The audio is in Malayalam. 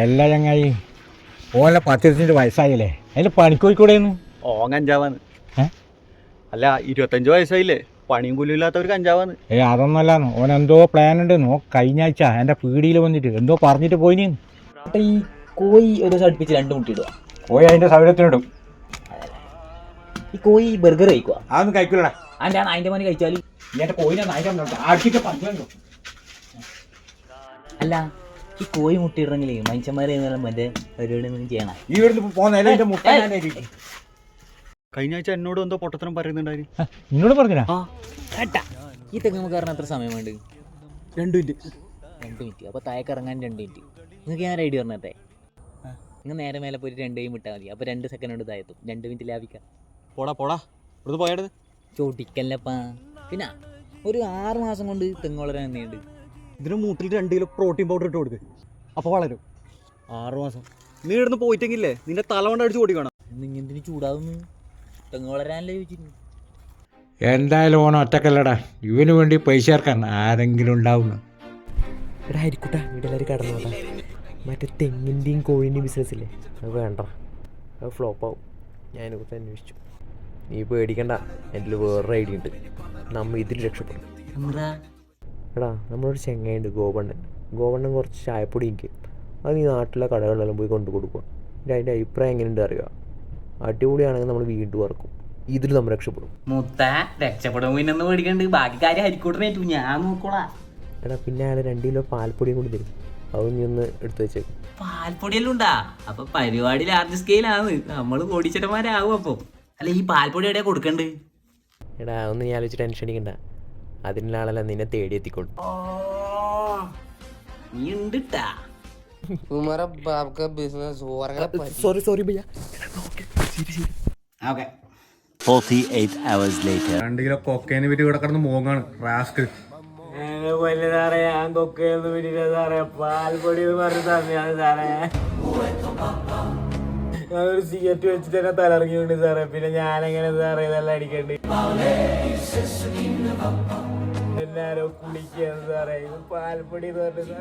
എല്ലാ ചങ്ങായി ഓനെ 10 വയസ്സായില്ലേ അതിന് പണിക്കോയിക്കൂടെയെന്ന്. ഓൻ കഞ്ചാവാന്ന്. അല്ല 25 വയസ്സായില്ലേ, പണിയും കൂലിയും ഇല്ലാത്തവർ കഞ്ചാവാന്ന്. അതൊന്നല്ലാന്ന് ഓൻ എന്തോ പ്ലാൻ ഉണ്ടെന്ന്. കഴിഞ്ഞ ആഴ്ച എൻ്റെ പീടിയിൽ വന്നിട്ട് എന്തോ പറഞ്ഞിട്ട് പോയിന്. ഈ കോഴി ഒരു ദിവസം അടുപ്പിച്ച് 2 മുട്ടയിടുക. കോഴി അതിൻ്റെ സൗകര്യത്തിനിടും. ഈ കോഴി ബർഗർ കഴിക്കുക. അതൊന്നും കഴിക്കൂലടാ. അതിൻ്റെ മോനെ കഴിച്ചാൽ എൻ്റെ കോഴിനെ നായിക്കാൻ. അല്ല ഈ കോഴി മുട്ടയിടണമെങ്കിൽ മനുഷ്യന്മാരെ മറ്റേ പരിപാടി ചെയ്യണം. ഈ വീട്ടിൽ പോകുന്ന മുട്ട കഴിഞ്ഞ ആഴ്ച എന്നോട് എന്തോ പൊട്ടത്തരം പറയുന്നുണ്ടായിരുന്നു. എന്നോട് പറഞ്ഞാ ഈ തെങ്ങ് കയറാൻ എത്ര സമയം വേണ്ട? 2 മിനിറ്റ്. 2 മിനിറ്റ്. അപ്പോൾ താഴേക്ക് ഇറങ്ങാൻ 2 മിനിറ്റ്. നിങ്ങൾക്ക് ഞാൻ ഐഡിയ പറഞ്ഞേ, നിങ്ങൾ നേരെ മേലെ പോയിട്ട് 2 കൈ വിട്ടാൽ മതി. അപ്പോൾ 2 സെക്കൻഡ് കൊണ്ട് താഴെത്തും. 2 മിനിറ്റ് ലാഭിക്കാം. പോടാ ഇവിടുന്ന് പോയത് ചോട്ടിക്കല്ലപ്പാ. പിന്നെ ഒരു 6 മാസം കൊണ്ട് തെങ്ങ് വളരാൻ തന്നെയുണ്ട്. ഇതിന് മൂട്ടിൽ 2 കിലോ പ്രോട്ടീൻ പൗഡർ ഇട്ട് കൊടുക്കുക, അപ്പോൾ വളരും. 6 മാസം നീ ഇവിടുന്ന് പോയിട്ടെങ്കിലേ നിന്റെ തല കൊണ്ട് അടിച്ച് ഓടിക്കണം. എന്തിനു ചൂടാവുന്നു? തെങ്ങ് വളരാനല്ലേ ചോദിച്ചിരുന്നു. എന്തായാലും ഓണം ഒറ്റക്കല്ലടാ, ഇവന് വേണ്ടി പൈസ ചേർക്കാൻ ആരെങ്കിലും ഉണ്ടാവുന്നു. എടാ ആയിരിക്കൂട്ടാ, വീട്ടിലെല്ലാവരും കടന്നു പോട്ടാ. മറ്റേ തെങ്ങിൻ്റെയും കോഴിൻ്റെയും ബിസിനസ്സില്ലേ, അത് വേണ്ട, അത് ഫ്ലോപ്പാവും. ഞാനെക്കുറിച്ച് അന്വേഷിച്ചു. നീ പേടിക്കണ്ട, എൻ്റെ വേറൊരു ഐഡിയ ഉണ്ട്. നമ്മൾ ഇതിൽ രക്ഷപ്പെടും. എടാ നമ്മളൊരു ചെങ്ങയുണ്ട്, ഗോവണ്ണൻ കുറച്ച് ചായപ്പൊടി എനിക്ക്. അത് നീ നാട്ടിലെ കടകളിലെല്ലാം പോയി കൊണ്ടു കൊടുക്കുക. അതിൻ്റെ അഭിപ്രായം എങ്ങനെയുണ്ട് അറിയുക. അടിപൊളിയാണെങ്കിൽ നമ്മൾ വീണ്ടും ഇറക്കും. ഇതിൽ നമ്മൾ രക്ഷപ്പെടും. രക്ഷപ്പെടുമെന്ന് പേടിക്കണ്ട്. ബാക്കി കാര്യം ഹരിക്കൂട്ടനേറ്റു, ഞാൻ നോക്കോളാം. എടാ പിന്നെ അയാൾ 2 കിലോ പാൽപ്പൊടിയും കൂടി തരും. അത് നീ ഒന്ന് എടുത്തു വെച്ചേക്കും. പാൽപ്പൊടിയെല്ലാം ഉണ്ടാ? അപ്പൊ പരിപാടി ലാർജ് സ്കെയിലാണ്, നമ്മൾ കോടീശ്വരന്മാരാകും. അപ്പോൾ അല്ല ഈ പാൽപ്പൊടി എവിടെയാ കൊടുക്കണ്ട്? എടാ അതൊന്നും ഞാൻ ആലോചിച്ച് ടെൻഷൻ അടിക്കണ്ട. അതിനുള്ള ആളെല്ലാം നിന്നെ തേടി എത്തിക്കോളും. നീ ഉണ്ടിട്ടാ. സോറി ഭയ്യ. 48 hours later. 2 കിലോ കൊക്കേനെ വിറ്റ് ഇവിടെ കിടന്ന് മോങ്ങാണ് റാസ്ക്. ഞാൻ കൊക്കയൊന്നും വിട്ടില്ല സാറേ, പാൽപ്പൊടി പറഞ്ഞു തന്നെയാണ് സാറേ. ഞാനൊരു സിഗരറ്റ് വെച്ചിട്ട് തന്നെ തലറങ്ങിയുണ്ട് സാറേ. പിന്നെ ഞാനെങ്ങനെ സാറേ ഇതെല്ലാം അടിക്കണ്ട്? എല്ലാരും കുളിക്കാണ് സാറേ. ഇത് പാൽപ്പൊടി എന്ന് പറഞ്ഞു.